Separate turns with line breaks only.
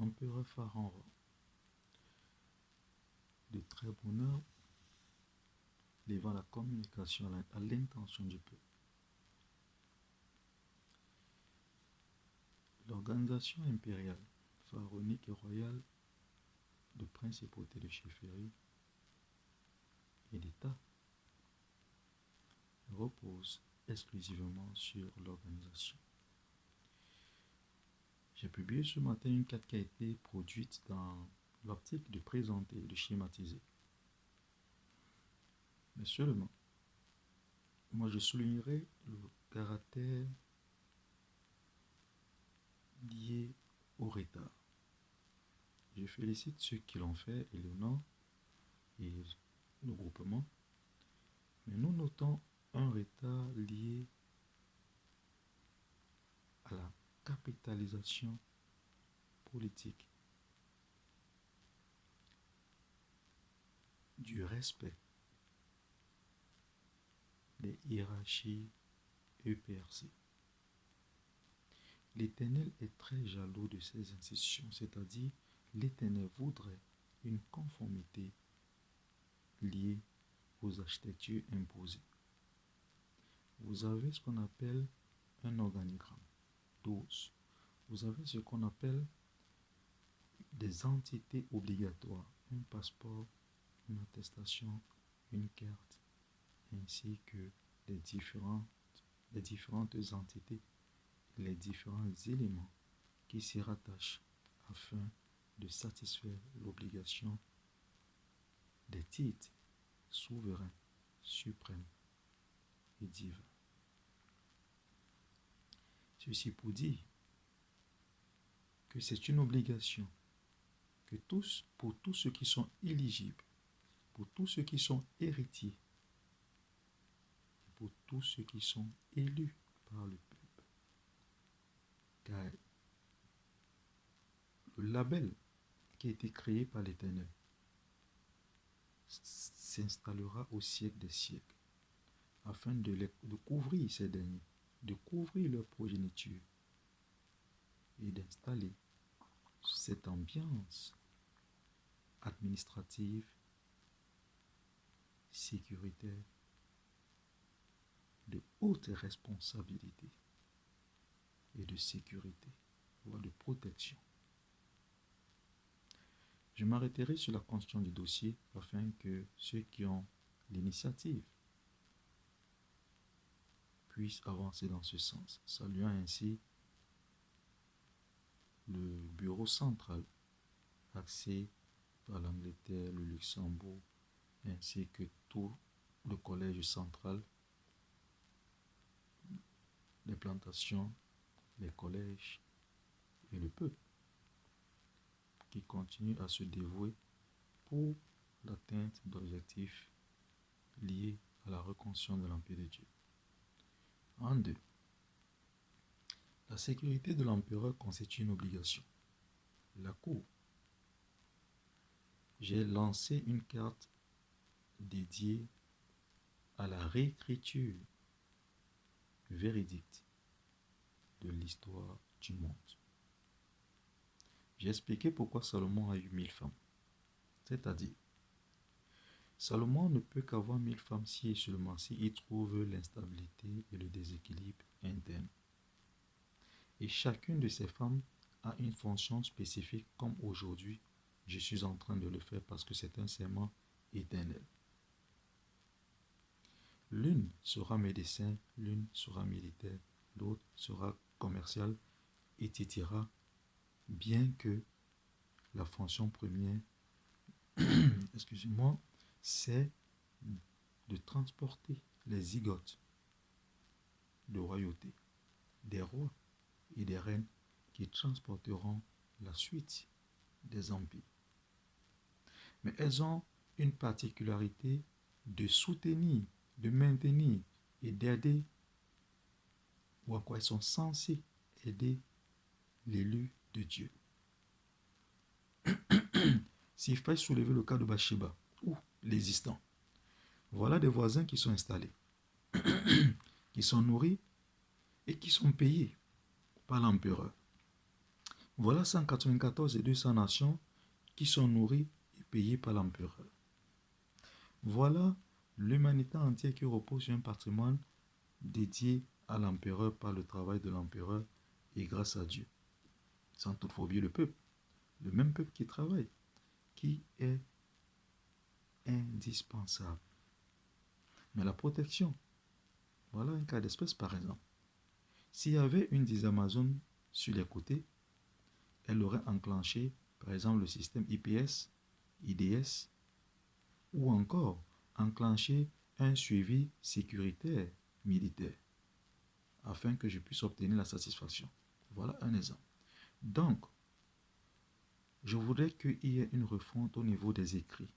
L'empereur Pharaon, de très bonne heure, devant la communication à l'intention du peuple. L'organisation impériale, pharaonique et royale de principauté de chefferie et d'État repose exclusivement sur l'organisation. J'ai publié ce matin une carte qui a été produite dans l'optique de présenter et de schématiser. Mais seulement, moi je soulignerai le caractère lié au retard. Je félicite ceux qui l'ont fait et l'honneur et le groupement, mais nous notons un retard lié à la capitalisation politique du respect des hiérarchies EPRC. L'Éternel est très jaloux de ces institutions, c'est-à-dire l'Éternel voudrait une conformité liée aux architectures imposées. Vous avez ce qu'on appelle un organigramme, 12. Vous avez ce qu'on appelle des entités obligatoires, un passeport, une attestation, une carte, ainsi que les différentes entités et les différents éléments qui s'y rattachent afin de satisfaire l'obligation des titres souverains, suprêmes et divins. Ceci pour dire que c'est une obligation que pour tous ceux qui sont éligibles, pour tous ceux qui sont héritiers, et pour tous ceux qui sont élus par le peuple. Car le label qui a été créé par l'Éternel s'installera au siècle des siècles, afin de couvrir ces derniers, de couvrir leur progéniture et d'installer cette ambiance administrative, sécuritaire, de haute responsabilité et de sécurité, voire de protection. Je m'arrêterai sur la construction du dossier afin que ceux qui ont l'initiative puissent avancer dans ce sens, saluant ainsi le bureau central axé par l'Angleterre, le Luxembourg, ainsi que tout le collège central, les plantations, les collèges et le peuple qui continue à se dévouer pour l'atteinte d'objectifs liés à la reconstruction de l'Empire de Dieu. En 2. La sécurité de l'empereur constitue une obligation. La Cour. J'ai lancé une carte dédiée à la réécriture véridique de l'histoire du monde. J'ai expliqué pourquoi Salomon a eu 1000 femmes. C'est-à-dire, Salomon ne peut qu'avoir 1000 femmes si et seulement s'il trouve l'instabilité et le déséquilibre interne. Et chacune de ces femmes a une fonction spécifique, comme aujourd'hui, je suis en train de le faire parce que c'est un serment éternel. L'une sera médecin, l'une sera militaire, l'autre sera commercial, etc. Bien que la fonction première, excusez-moi, c'est de transporter les zygotes de royauté, des rois et des reines qui transporteront la suite des empires. Mais elles ont une particularité de soutenir, de maintenir et d'aider, ou à quoi elles sont censées aider l'élu de Dieu. S'il fallait soulever le cas de Bathsheba ou l'existant, voilà des voisins qui sont installés, qui sont nourris et qui sont payés par l'empereur. Voilà 194 et 200 nations qui sont nourries et payées par l'empereur. Voilà l'humanité entière qui repose sur un patrimoine dédié à l'empereur par le travail de l'empereur et grâce à Dieu. Sans toutefois oublier le peuple. Le même peuple qui travaille, qui est indispensable. Mais la protection, voilà un cas d'espèce par exemple. S'il y avait une des Amazones sur les côtés, elle aurait enclenché par exemple le système IPS, IDS, ou encore enclenché un suivi sécuritaire militaire afin que je puisse obtenir la satisfaction. Voilà un exemple. Donc, je voudrais qu'il y ait une refonte au niveau des écrits.